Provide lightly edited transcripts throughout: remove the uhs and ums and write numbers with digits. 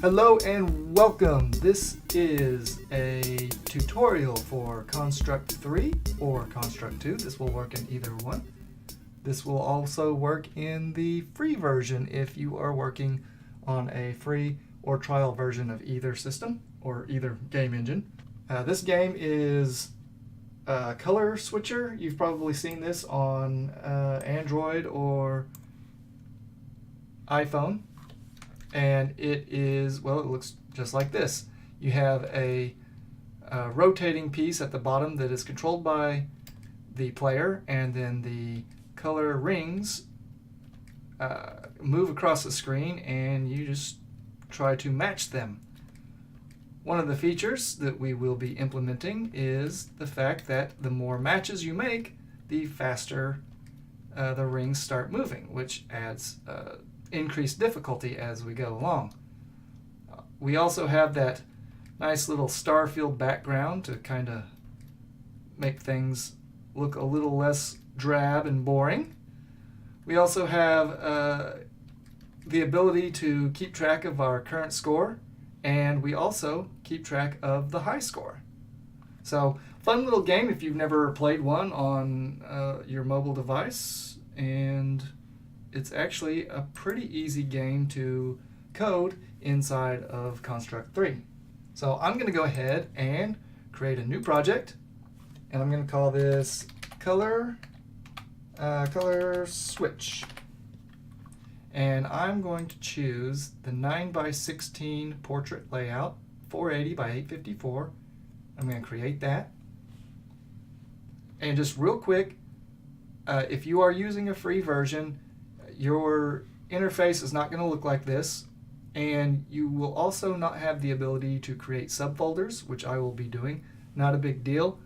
Hello and welcome. This is a tutorial for Construct 3 or Construct 2. This will work in either one. This will also work in the free version if you are working on a free or trial version of either system or either game engine. This game is a color switcher. You've probably seen this on Android or iPhone. And it is, well, it looks just like this. You have a rotating piece at the bottom that is controlled by the player, and then the color rings move across the screen, and you just try to match them. One of the features that we will be implementing is the fact that the more matches you make, the faster the rings start moving, which adds increased difficulty as we go along. We also have that nice little star field background to kind of make things look a little less drab and boring. We also have the ability to keep track of our current score, and we also keep track of the high score. So, fun little game if you've never played one on your mobile device, and it's actually a pretty easy game to code inside of Construct 3. So I'm going to go ahead and create a new project, and I'm going to call this color switch. And I'm going to choose the 9x16 portrait layout, 480 by 854. I'm going to create that. And just real quick, if you are using a free version, your interface is not going to look like this, and you will also not have the ability to create subfolders, which I will be doing. Not a big deal.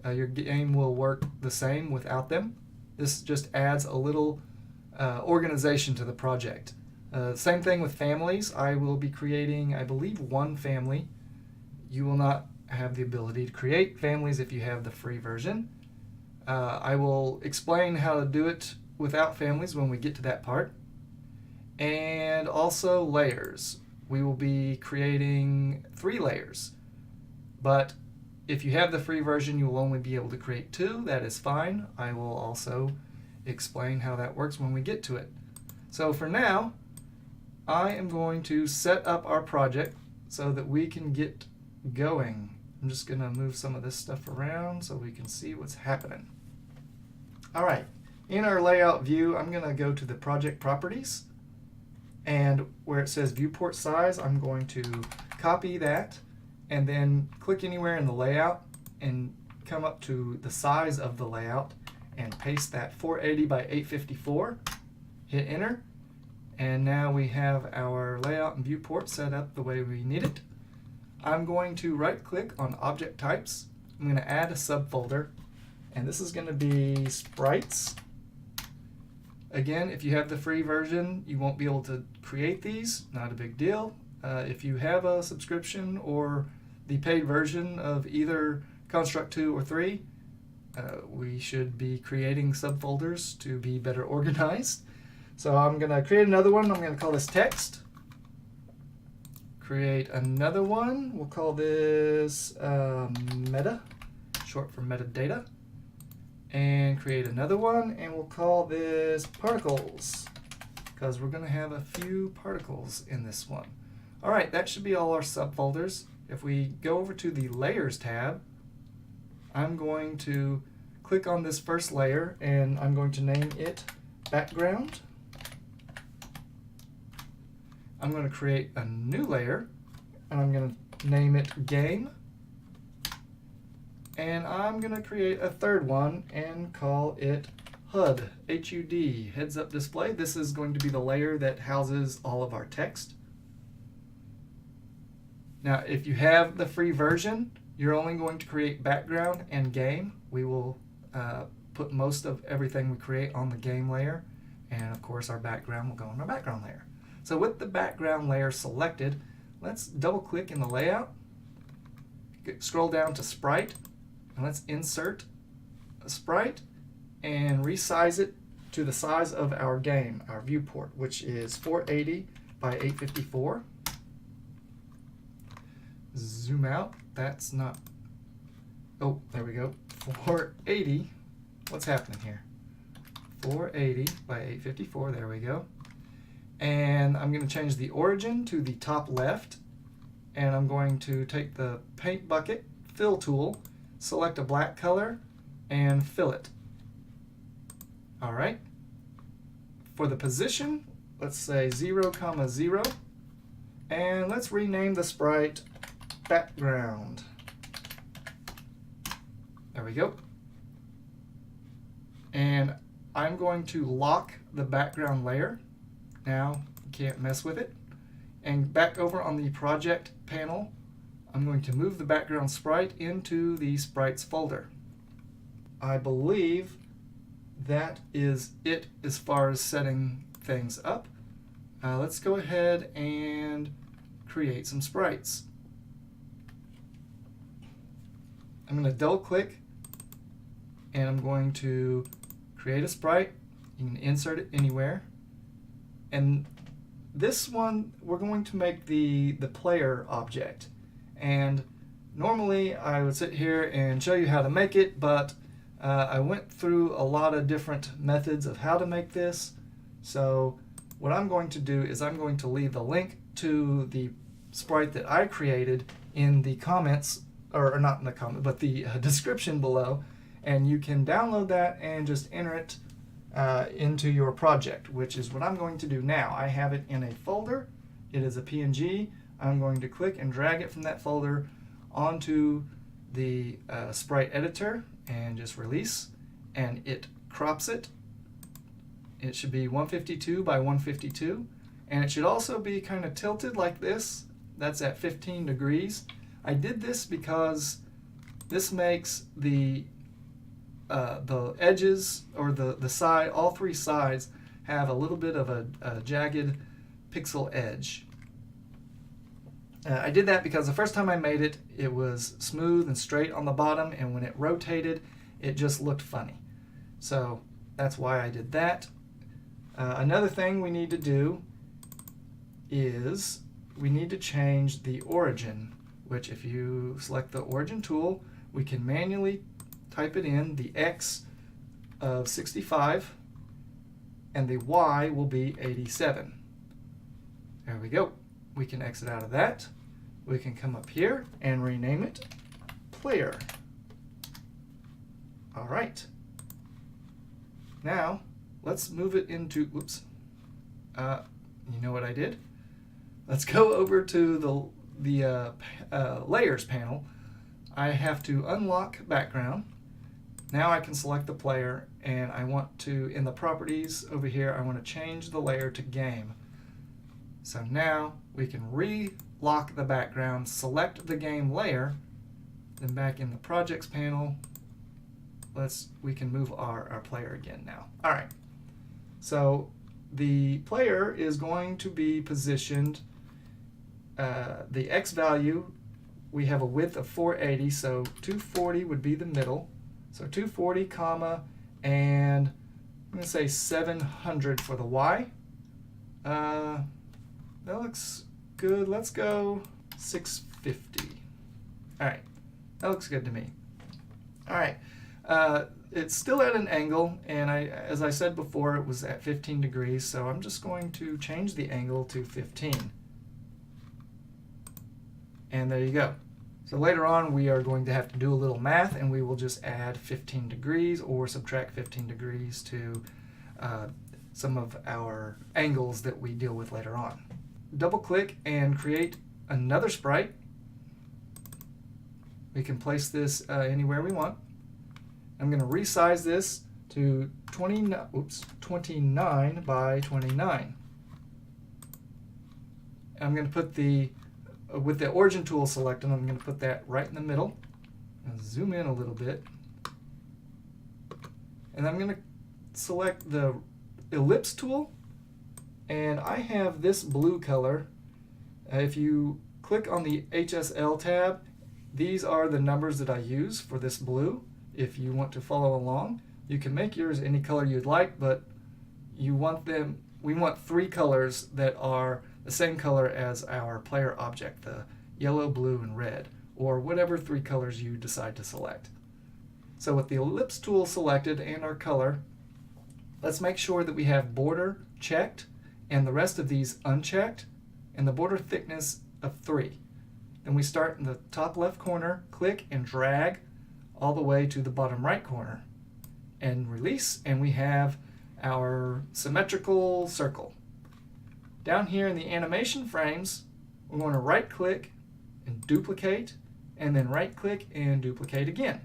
Your game will work the same without them. This just adds a little organization to the project. Same thing with families. I will be creating, I believe, one family. You will not have the ability to create families if you have the free version. I will explain how to do it without families when we get to that part. And also layers. We will be creating 3 layers. But if you have the free version, you will only be able to create 2. That is fine. I will also explain how that works when we get to it. So for now, I am going to set up our project so that we can get going. I'm just going to move some of this stuff around so we can see what's happening. All right. In our layout view, I'm going to go to the project properties, and where it says viewport size, I'm going to copy that and then click anywhere in the layout and come up to the size of the layout and paste that 480 by 854. Hit enter, and now we have our layout and viewport set up the way we need it. I'm going to right click on object types. I'm going to add a subfolder, and this is going to be Sprites. Again, if you have the free version, you won't be able to create these. Not a big deal. If you have a subscription or the paid version of either Construct 2 or 3, we should be creating subfolders to be better organized. So I'm going to create another one. I'm going to call this text. Create another one. We'll call this meta, short for metadata. And create another one, and we'll call this particles, because we're going to have a few particles in this one. All right, that should be all our subfolders. If we go over to the Layers tab, I'm going to click on this first layer, and I'm going to name it Background. I'm going to create a new layer, and I'm going to name it Game. And I'm going to create a third one and call it HUD, H-U-D, Heads Up Display. This is going to be the layer that houses all of our text. Now, if you have the free version, you're only going to create background and game. We will put most of everything we create on the game layer, and of course our background will go on our background layer. So with the background layer selected, let's double click in the layout, scroll down to Sprite, and let's insert a sprite and resize it to the size of our game, our viewport, which is 480 by 854. zoom out. That's not, oh, there we go. 480, what's happening here? 480 by 854, there we go. And I'm going to change the origin to the top left, and I'm going to take the paint bucket fill tool, select a black color, and fill it. Alright. For the position, let's say 0, 0, and let's rename the sprite background. There we go. And I'm going to lock the background layer. Now you can't mess with it. And back over on the project panel, I'm going to move the background sprite into the Sprites folder. I believe that is it as far as setting things up. Let's go ahead and create some sprites. I'm going to double click and I'm going to create a sprite. You can insert it anywhere. And this one, we're going to make the player object. And normally I would sit here and show you how to make it, but I went through a lot of different methods of how to make this. So what I'm going to do is I'm going to leave the link to the sprite that I created in the comments, or not in the comment, but the description below, and you can download that and just enter it into your project, which is what I'm going to do now. I have it in a folder. It is a PNG. I'm going to click and drag it from that folder onto the sprite editor and just release, and it crops it. It should be 152 by 152, and it should also be kind of tilted like this. That's at 15 degrees. I did this because this makes the edges, or the side, all three sides have a little bit of a jagged pixel edge. I did that because the first time I made it, it was smooth and straight on the bottom, and when it rotated, it just looked funny. So that's why I did that. Another thing we need to do is we need to change the origin, which if you select the origin tool, we can manually type it in, the X of 65, and the Y will be 87. There we go. We can exit out of that. We can come up here and rename it player. All right. Now, let's move it into, whoops, you know what I did? Let's go over to the layers panel. I have to unlock background. Now I can select the player, and I want to, in the properties over here, I want to change the layer to game. So now we can re-lock the background, select the game layer, then back in the projects panel, we can move our player again now. All right. So the player is going to be positioned, the X value, we have a width of 480, so 240 would be the middle. So 240, comma, and I'm going to say 700 for the Y. That looks good. Let's go 650. All right. That looks good to me. All right. It's still at an angle, and as I said before, it was at 15 degrees, so I'm just going to change the angle to 15. And there you go. So later on, we are going to have to do a little math, and we will just add 15 degrees or subtract 15 degrees to some of our angles that we deal with later on. Double click and create another sprite. We can place this anywhere we want. I'm going to resize this to 29 by 29. I'm going to put with the origin tool selected, I'm going to put that right in the middle. And zoom in a little bit. And I'm going to select the ellipse tool. And I have this blue color. If you click on the HSL tab, these are the numbers that I use for this blue. If you want to follow along, you can make yours any color you'd like, but we want 3 colors that are the same color as our player object, the yellow, blue, and red, or whatever 3 colors you decide to select. So with the ellipse tool selected and our color, let's make sure that we have border checked and the rest of these unchecked, and the border thickness of 3. Then we start in the top left corner, click and drag all the way to the bottom right corner, and release, and we have our symmetrical circle. Down here in the animation frames, we're going to right click and duplicate, and then right click and duplicate again.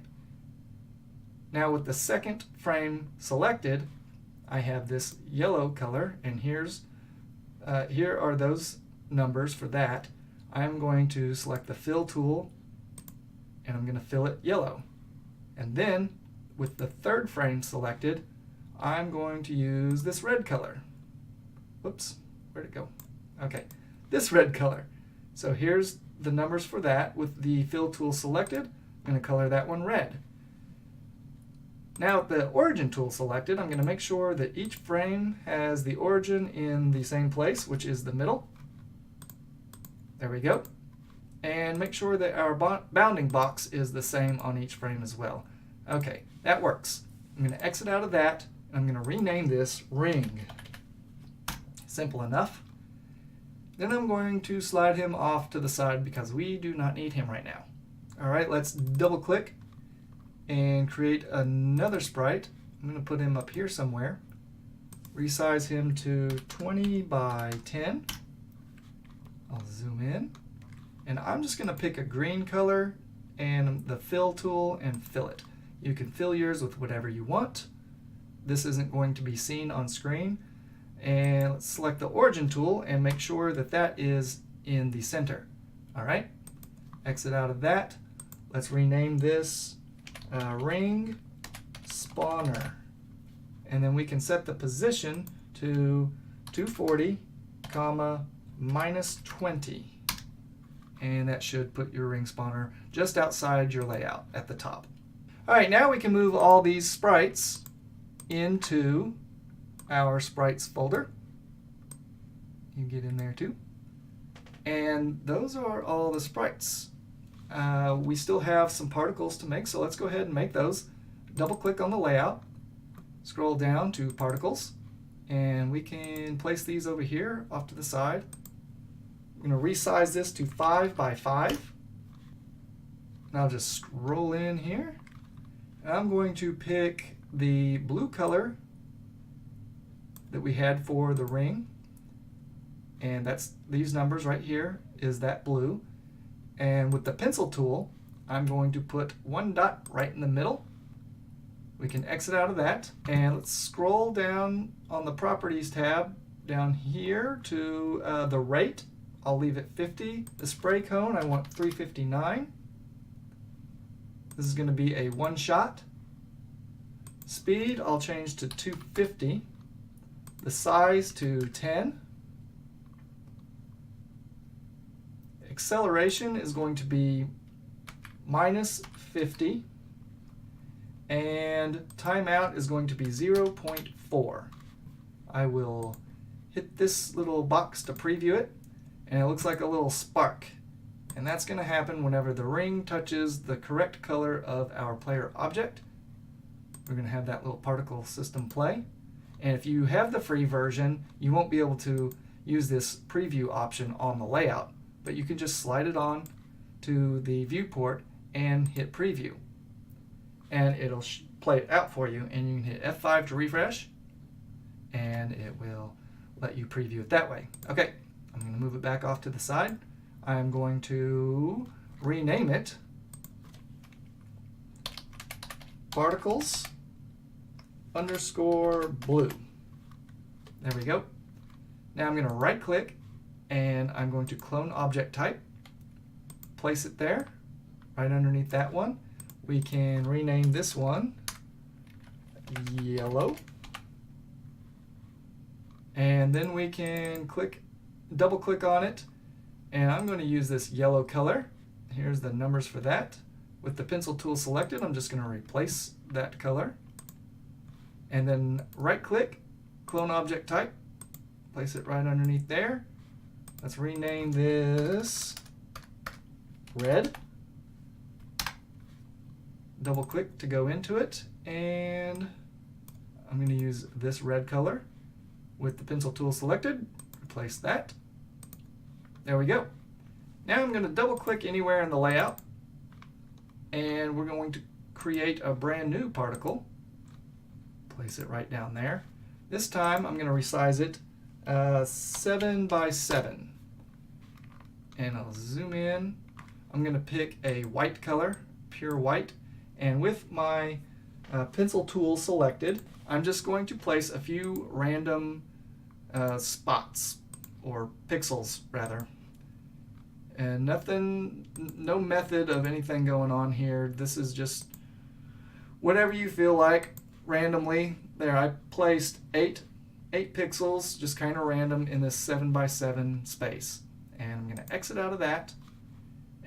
Now with the second frame selected, I have this yellow color, and here are those numbers for that. I'm going to select the fill tool, and I'm going to fill it yellow. And then with the third frame selected, I'm going to use this red color. Whoops, where'd it go? Okay, this red color. So here's the numbers for that. With the fill tool selected, I'm going to color that one red. Now with the origin tool selected, I'm going to make sure that each frame has the origin in the same place, which is the middle. There we go. And make sure that our bounding box is the same on each frame as well. Okay, that works. I'm going to exit out of that, and I'm going to rename this ring. Simple enough. Then I'm going to slide him off to the side because we do not need him right now. All right, let's double click and create another sprite. I'm going to put him up here somewhere. Resize him to 20 by 10. I'll zoom in. And I'm just going to pick a green color and the fill tool and fill it. You can fill yours with whatever you want. This isn't going to be seen on screen. And let's select the origin tool and make sure that that is in the center. All right, exit out of that. Let's rename this ring spawner. And then we can set the position to 240, minus 20. And that should put your ring spawner just outside your layout at the top. All right, now we can move all these sprites into our sprites folder. You can get in there too. And those are all the sprites. We still have some particles to make, so let's go ahead and make those. Double click on the layout, scroll down to particles, and we can place these over here off to the side. I'm going to resize this to 5 by 5. And I'll just scroll in here. And I'm going to pick the blue color that we had for the ring. And that's these numbers right here is that blue. And with the pencil tool, I'm going to put one dot right in the middle. We can exit out of that. And let's scroll down on the Properties tab down here to the rate. I'll leave it 50. The spray cone, I want 359. This is going to be a one shot. Speed, I'll change to 250. The size to 10. Acceleration is going to be minus 50. And timeout is going to be 0.4. I will hit this little box to preview it. And it looks like a little spark. And that's going to happen whenever the ring touches the correct color of our player object. We're going to have that little particle system play. And if you have the free version, you won't be able to use this preview option on the layout. But you can just slide it on to the viewport and hit preview. And it'll play it out for you. And you can hit F5 to refresh. And it will let you preview it that way. Okay. I'm going to move it back off to the side. I'm going to rename it particles underscore blue. There we go. Now I'm going to right click and I'm going to clone object type. Place it there, right underneath that one. We can rename this one yellow. And then we can double click on it, and I'm going to use this yellow color. Here's the numbers for that. With the pencil tool selected, I'm just going to replace that color. And then right click, clone object type, place it right underneath there. Let's rename this red. Double click to go into it, and I'm going to use this red color with the pencil tool selected. Replace that. There we go. Now I'm going to double click anywhere in the layout, and we're going to create a brand new particle. Place it right down there. This time I'm going to resize it 7 by 7. And I'll zoom in. I'm going to pick a white color, pure white. And with my pencil tool selected, I'm just going to place a few random spots, or pixels rather. And nothing, no method of anything going on here. This is just whatever you feel like randomly. There, I placed 8 pixels, just kind of random in this 7 by 7 space. And I'm going to exit out of that,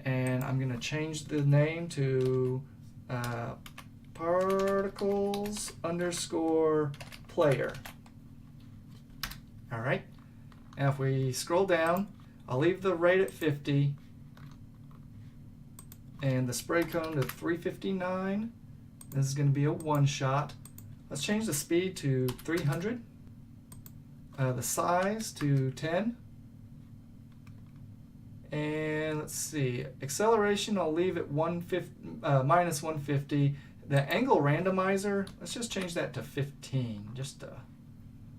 and I'm going to change the name to particles underscore player. All right. Now if we scroll down, I'll leave the rate at 50 and the spray cone to 359. This is going to be a one shot. Let's change the speed to 300, the size to 10, and let's see, acceleration I'll leave at minus 150. The angle randomizer, let's just change that to 15, just to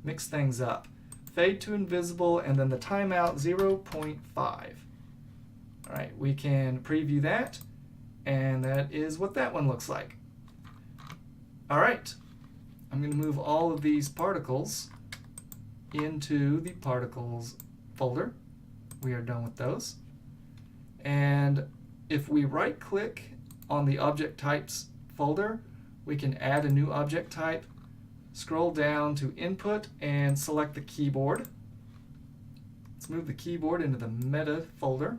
mix things up. Fade to invisible, and then the timeout 0.5. All right, we can preview that, and that is what that one looks like. All right, I'm going to move all of these particles into the particles folder. We are done with those. And if we right click on the object types folder, we can add a new object type, scroll down to input and select the keyboard. Let's move the keyboard into the meta folder.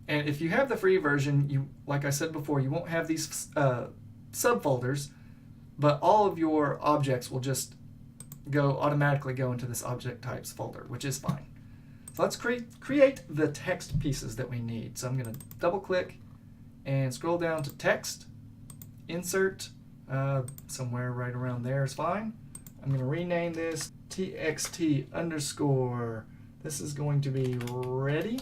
And if you have the free version, like I said before, you won't have these subfolders, but all of your objects will just automatically go into this object types folder, which is fine. So let's create the text pieces that we need. So I'm going to double click and scroll down to text, insert, somewhere right around there is fine. I'm going to rename this txt underscore. This is going to be ready.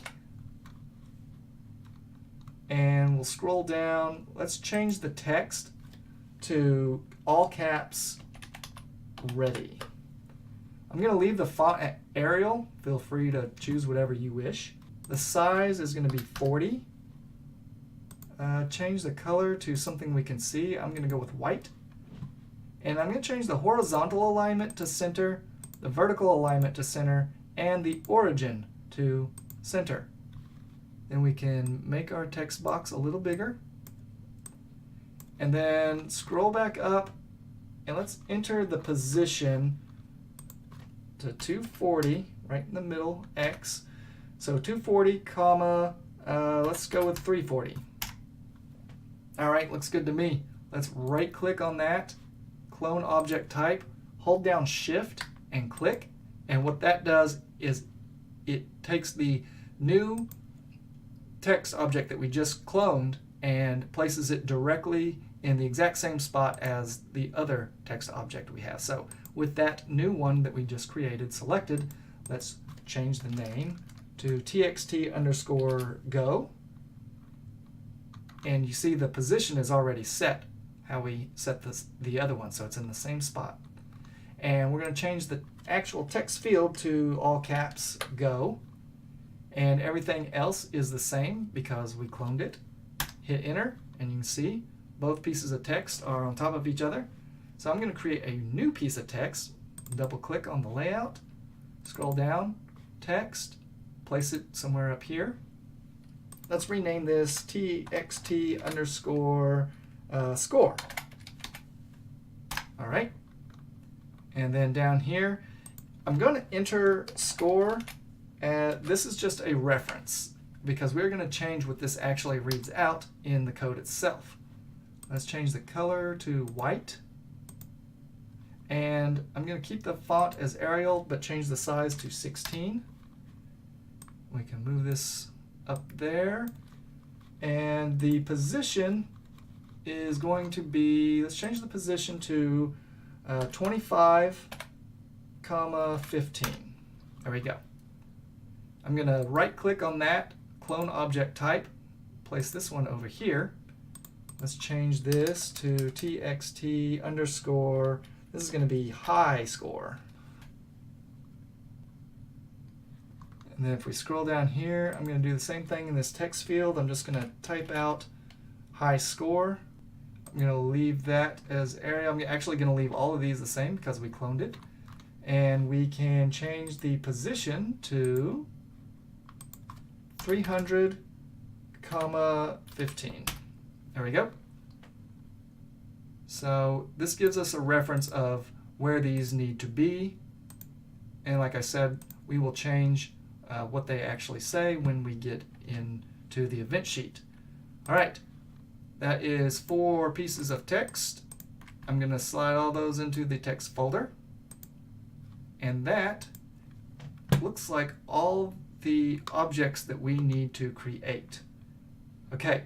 And we'll scroll down. Let's change the text to all caps ready. I'm going to leave the font at Arial. Feel free to choose whatever you wish. The size is going to be 40. Change the color to something we can see. I'm going to go with white. And I'm going to change the horizontal alignment to center, the vertical alignment to center, and the origin to center. Then we can make our text box a little bigger. And then scroll back up, and let's enter the position to 240, right in the middle, X. So 240, comma, let's go with 340. All right, looks good to me. Let's right click on that, clone object type, hold down Shift and click. And what that does is it takes the new text object that we just cloned and places it directly in the exact same spot as the other text object we have. So with that new one that we just created selected, let's change the name to txt underscore go. And you see the position is already set, how we set the other one, so it's in the same spot. And we're going to change the actual text field to all caps go. And everything else is the same because we cloned it. Hit enter, and you can see both pieces of text are on top of each other. So I'm going to create a new piece of text. Double click on the layout, scroll down, text, place it somewhere up here. Let's rename this txt underscore score. All right. And then down here, I'm going to enter score. This is just a reference because we're going to change what this actually reads out in the code itself. Let's change the color to white. And I'm going to keep the font as Arial, but change the size to 16. We can move this up there. And the position is going to be, let's change the position to 25, 15. There we go. I'm going to right click on that, clone object type, place this one over here. Let's change this to txt underscore, this is going to be high score. And then if we scroll down here, I'm going to do the same thing in this text field. I'm just going to type out high score. I'm going to leave that as area. I'm actually going to leave all of these the same because we cloned it. And we can change the position to 300, 15. There we go. So this gives us a reference of where these need to be. And like I said, we will change what they actually say when we get into the event sheet. All right, that is 4 pieces of text. I'm going to slide all those into the text folder. And that looks like all the objects that we need to create. Okay,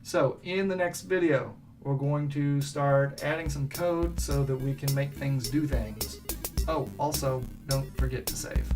so in the next video, we're going to start adding some code so that we can make things do things. Oh, also, don't forget to save.